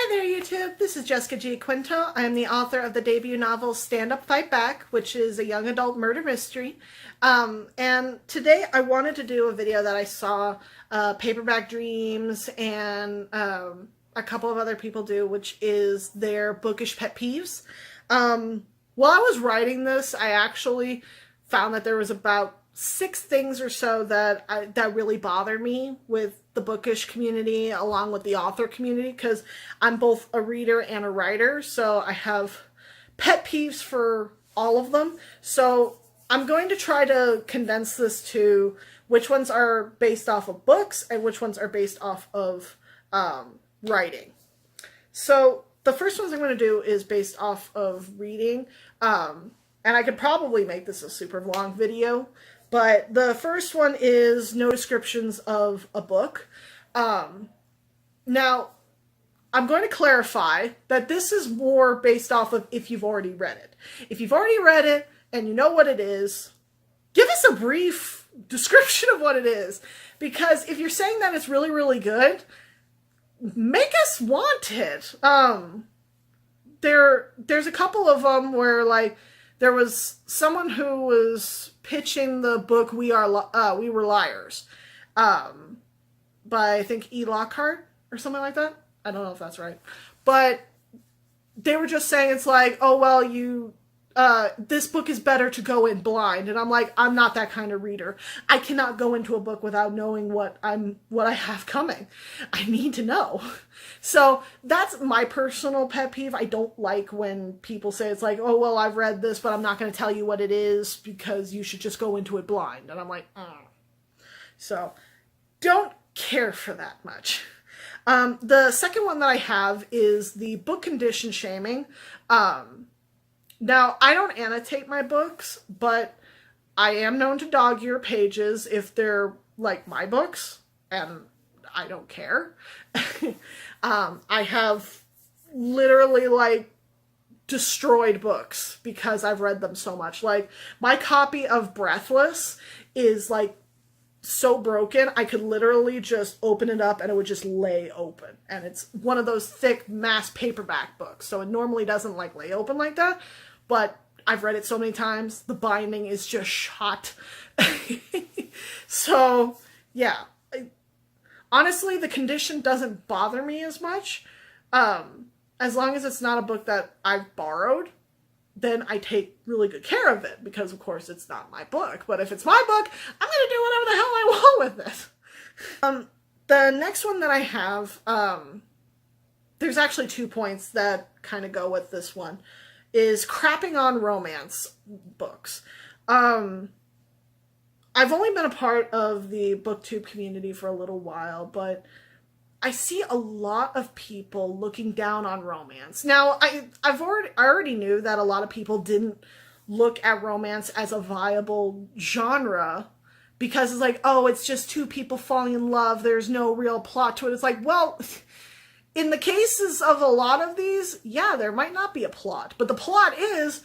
Hi there, YouTube. This is Jessica G. Quinto. I am the author of the debut novel Stand Up, Fight Back, which is a young adult murder mystery. And today I wanted to do a video that I saw Paperback Dreams and a couple of other people do, which is their Bookish Pet Peeves. While I was writing this, I actually found that there was about 6 things or so that really bother me with the bookish community along with the author community, because I'm both a reader and a writer, so I have pet peeves for all of them. So I'm going to try to condense this to which ones are based off of books and which ones are based off of writing. So the first ones I'm going to do is based off of reading, and I could probably make this a super long video. But the first one is no descriptions of a book. Now, I'm going to clarify that this is more based off of if you've already read it. If you've already read it and you know what it is, give us a brief description of what it is. Because if you're saying that it's really, really good, make us want it. There's a couple of them where, like, there was someone who was pitching the book We Were Liars, by I think E. Lockhart or something like that. I don't know if that's right, but they were just saying it's like, oh well, this book is better to go in blind, and I'm like, I'm not that kind of reader. I cannot go into a book without knowing what I have coming. I need to know. So that's my personal pet peeve. I don't like when people say it's like, oh well, I've read this, but I'm not going to tell you what it is because you should just go into it blind. And I'm like, oh. So don't care for that much. The second one that I have is the book condition shaming. Now, I don't annotate my books, but I am known to dog ear pages if they're like my books, and I don't care. I have literally, like, destroyed books because I've read them so much. Like, my copy of Breathless is, like, so broken, I could literally just open it up and it would just lay open. And it's one of those thick mass paperback books, so it normally doesn't, like, lay open like that. But I've read it so many times, the binding is just shot. So, yeah. Honestly, the condition doesn't bother me as much. As long as it's not a book that I've borrowed, then I take really good care of it, because of course it's not my book. But if it's my book, I'm going to do whatever the hell I want with it. The next one that I have, there's actually 2 points that kind of go with this one, is crapping on romance books. I've only been a part of the booktube community for a little while, but I see a lot of people looking down on romance. Now, I already knew that a lot of people didn't look at romance as a viable genre, because it's like, oh, it's just 2 people falling in love, there's no real plot to it. It's like, well, in the cases of a lot of these, yeah, there might not be a plot, but the plot is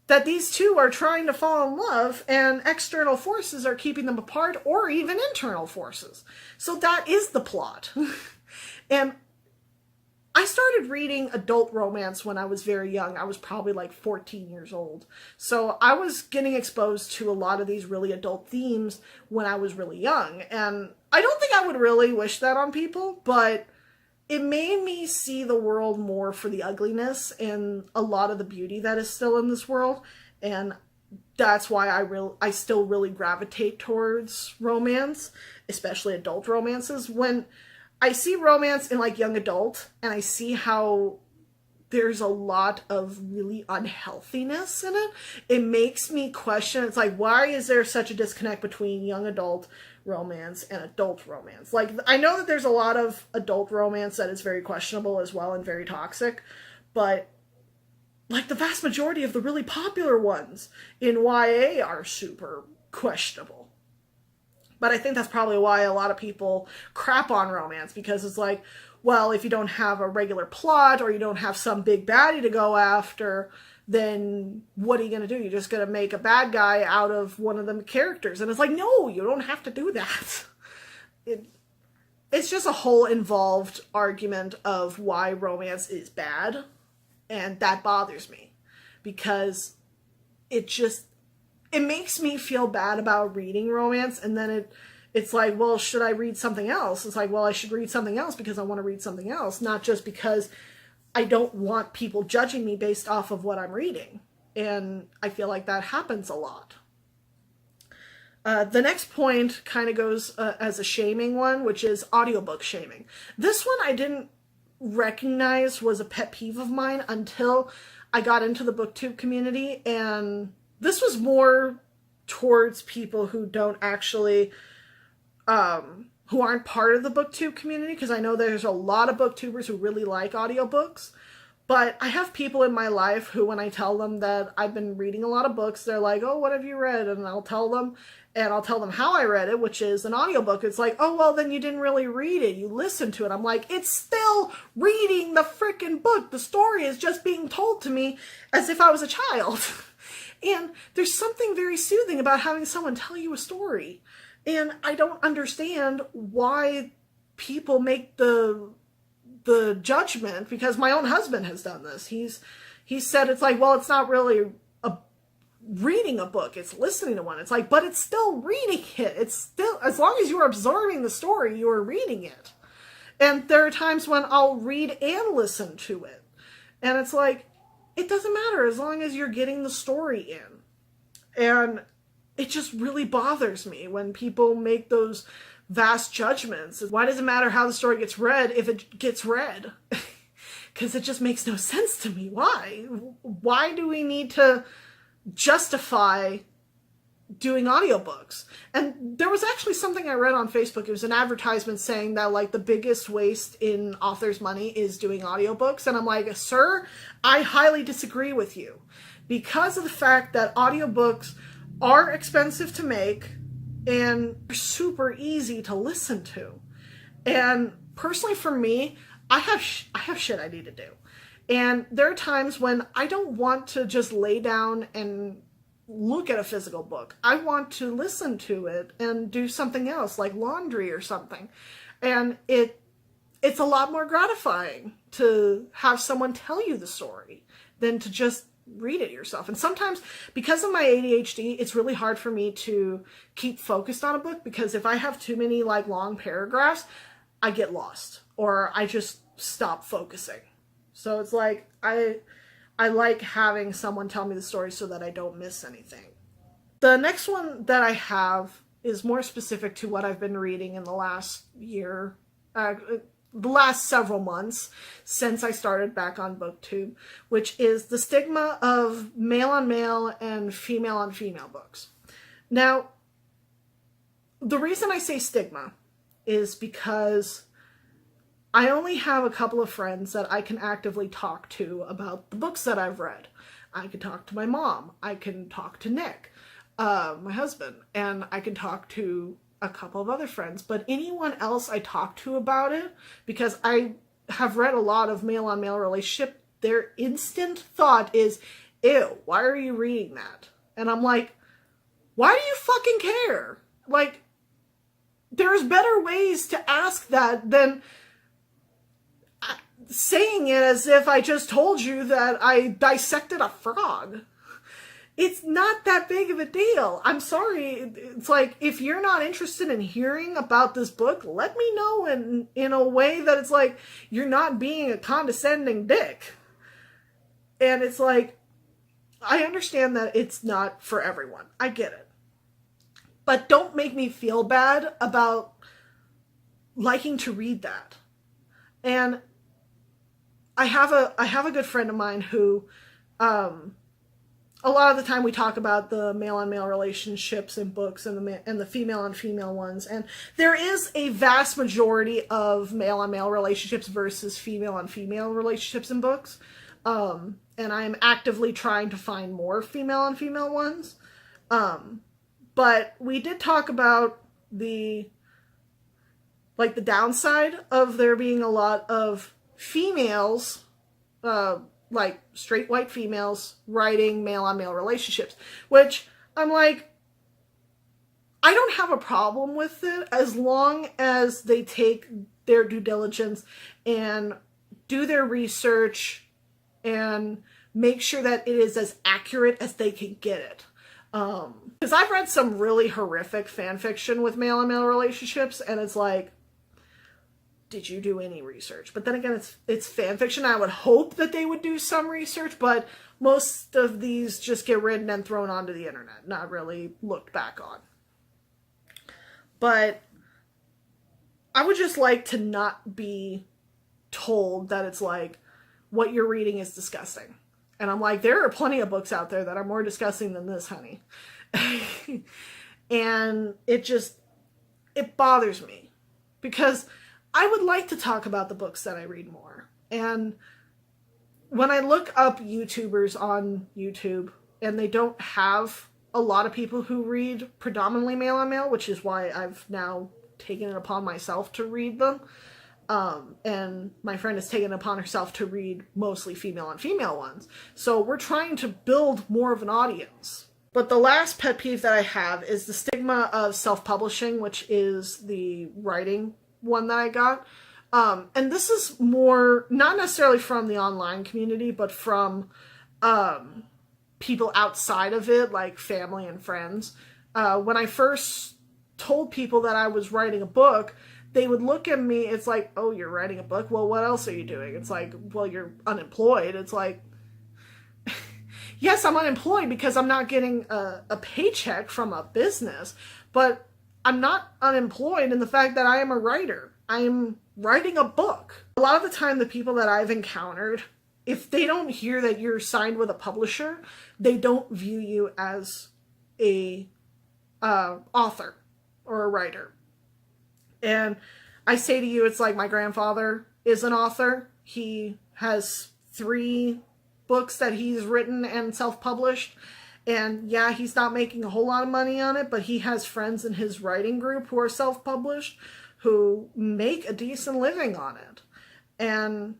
that these 2 are trying to fall in love and external forces are keeping them apart, or even internal forces. So that is the plot. And I started reading adult romance when I was very young. I was probably like 14 years old. So I was getting exposed to a lot of these really adult themes when I was really young. And I don't think I would really wish that on people, but it made me see the world more for the ugliness and a lot of the beauty that is still in this world. And that's why I still really gravitate towards romance, especially adult romances. When I see romance in, like, young adult, and I see how there's a lot of really unhealthiness in it, it makes me question, it's like, why is there such a disconnect between young adult romance and adult romance? Like, I know that there's a lot of adult romance that is very questionable as well and very toxic, but, like, the vast majority of the really popular ones in YA are super questionable. But I think that's probably why a lot of people crap on romance, because it's like, well, if you don't have a regular plot or you don't have some big baddie to go after, then what are you going to do? You're just going to make a bad guy out of one of the characters. And it's like, no, you don't have to do that. it's just a whole involved argument of why romance is bad. And that bothers me because it makes me feel bad about reading romance. And then it's like, well, should I read something else? It's like, well, I should read something else because I want to read something else, not just because I don't want people judging me based off of what I'm reading. And I feel like that happens a lot. The next point kind of goes as a shaming one, which is audiobook shaming. This one I didn't recognize was a pet peeve of mine until I got into the booktube community, and this was more towards people who don't actually, who aren't part of the booktube community, because I know there's a lot of booktubers who really like audiobooks. But I have people in my life who, when I tell them that I've been reading a lot of books, they're like, oh, what have you read? And I'll tell them how I read it, which is an audiobook. It's like, oh, well, then you didn't really read it. You listened to it. I'm like, it's still reading the freaking book. The story is just being told to me as if I was a child. And there's something very soothing about having someone tell you a story. And I don't understand why people make the judgment, because my own husband has done this. He said it's like, well, it's not really reading a book, it's listening to one. It's like, but it's still reading it. It's still, as long as you're absorbing the story, you're reading it. And there are times when I'll read and listen to it. And it's like, it doesn't matter as long as you're getting the story in. And it just really bothers me when people make those vast judgments. Why does it matter how the story gets read if it gets read? Because it just makes no sense to me. Why do we need to justify doing audiobooks? And there was actually something I read on Facebook. It was an advertisement saying that like the biggest waste in authors' money is doing audiobooks. And I'm like, sir, I highly disagree with you, because of the fact that audiobooks are expensive to make and super easy to listen to. And personally for me, I have shit I need to do. And there are times when I don't want to just lay down and look at a physical book. I want to listen to it and do something else, like laundry or something. And it's a lot more gratifying to have someone tell you the story than to just read it yourself. And sometimes, because of my ADHD, it's really hard for me to keep focused on a book, because if I have too many like long paragraphs, I get lost or I just stop focusing. So it's like I like having someone tell me the story so that I don't miss anything. The next one that I have is more specific to what I've been reading in the last year, the last several months since I started back on BookTube, which is the stigma of male-on-male and female-on-female books. Now, the reason I say stigma is because I only have a couple of friends that I can actively talk to about the books that I've read. I can talk to my mom. I can talk to Nick, my husband, and I can talk to a couple of other friends. But anyone else I talk to about it, because I have read a lot of male-on-male relationship, their instant thought is, ew, why are you reading that? And I'm like, why do you fucking care? Like, there's better ways to ask that than saying it as if I just told you that I dissected a frog. It's not that big of a deal. I'm sorry. It's like, if you're not interested in hearing about this book, let me know in a way that it's like, you're not being a condescending dick. And it's like, I understand that it's not for everyone. I get it. But don't make me feel bad about liking to read that. And I have a good friend of mine who, a lot of the time we talk about the male-on-male relationships in books and the female-on-female ones. And there is a vast majority of male-on-male relationships versus female-on-female relationships in books. And I'm actively trying to find more female-on-female ones. But we did talk about the downside of there being a lot of females, like straight white females, writing male-on-male relationships, which I'm like, I don't have a problem with it as long as they take their due diligence and do their research and make sure that it is as accurate as they can get it. Because I've read some really horrific fan fiction with male-on-male relationships, and it's like, did you do any research? But then again, it's fan fiction. I would hope that they would do some research, but most of these just get written and thrown onto the internet, not really looked back on. But I would just like to not be told that it's like, what you're reading is disgusting. And I'm like, there are plenty of books out there that are more disgusting than this, honey. And it bothers me because I would like to talk about the books that I read more. And when I look up YouTubers on YouTube and they don't have a lot of people who read predominantly male on male, which is why I've now taken it upon myself to read them. And my friend has taken it upon herself to read mostly female on female ones. So we're trying to build more of an audience. But the last pet peeve that I have is the stigma of self-publishing, which is the writing one that I got. And this is more, not necessarily from the online community, but from people outside of it, like family and friends. When I first told people that I was writing a book, they would look at me, it's like, oh, you're writing a book? Well, what else are you doing? It's like, well, you're unemployed. It's like, yes, I'm unemployed because I'm not getting a paycheck from a business, but I'm not unemployed in the fact that I am a writer. I am writing a book. A lot of the time, the people that I've encountered, if they don't hear that you're signed with a publisher, they don't view you as a author or a writer. And I say to you, it's like my grandfather is an author. He has 3 books that he's written and self-published. And yeah, he's not making a whole lot of money on it, but he has friends in his writing group who are self-published who make a decent living on it. And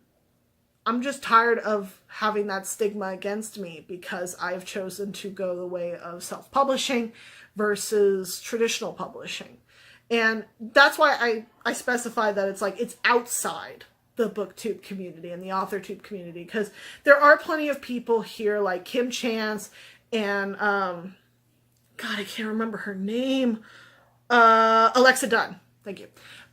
I'm just tired of having that stigma against me because I've chosen to go the way of self-publishing versus traditional publishing. And that's why I specify that it's like, it's outside the booktube community and the authortube community, because there are plenty of people here like Kim Chance and, God, I can't remember her name, Alexa Dunn. Thank you.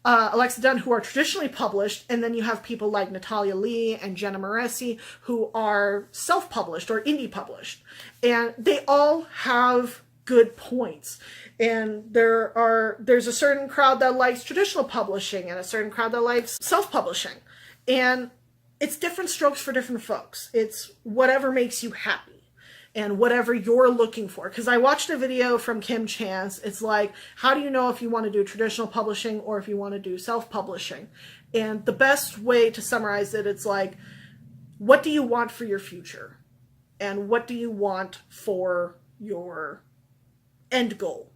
Alexa Dunn, who are traditionally published, and then you have people like Natalia Lee and Jenna Moresi, who are self-published or indie published. And they all have good points. And there's a certain crowd that likes traditional publishing and a certain crowd that likes self-publishing. And it's different strokes for different folks. It's whatever makes you happy and whatever you're looking for. Because I watched a video from Kim Chance. It's like, how do you know if you want to do traditional publishing or if you want to do self-publishing? And the best way to summarize it, it's like, what do you want for your future? And what do you want for your end goal?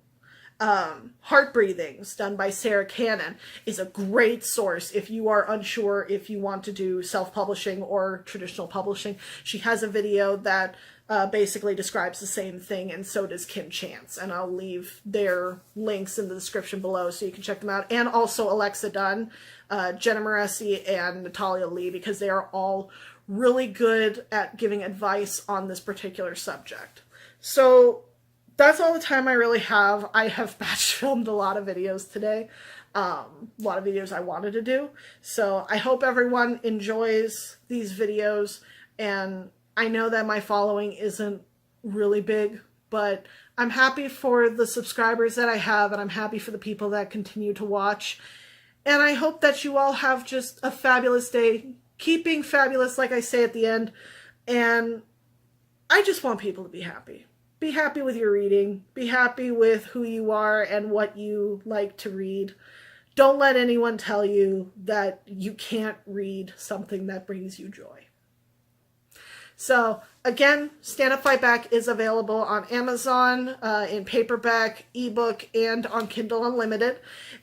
Heart Breathings, done by Sarah Cannon, is a great source if you are unsure if you want to do self-publishing or traditional publishing. She has a video that basically describes the same thing, and so does Kim Chance. And I'll leave their links in the description below so you can check them out. And also Alexa Dunn, Jenna Moresi, and Natalia Lee, because they are all really good at giving advice on this particular subject. So that's all the time I really have. I have batch filmed a lot of videos today. A lot of videos I wanted to do. So I hope everyone enjoys these videos. And I know that my following isn't really big, but I'm happy for the subscribers that I have, and I'm happy for the people that continue to watch. And I hope that you all have just a fabulous day. Keep being fabulous, like I say at the end. And I just want people to be happy. Be happy with your reading. Be happy with who you are and what you like to read. Don't let anyone tell you that you can't read something that brings you joy. So, again, Stand Up Fight Back is available on Amazon, in paperback, ebook, and on Kindle Unlimited.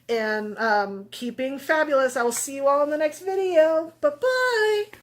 And keep being fabulous. I will see you all in the next video. Bye-bye!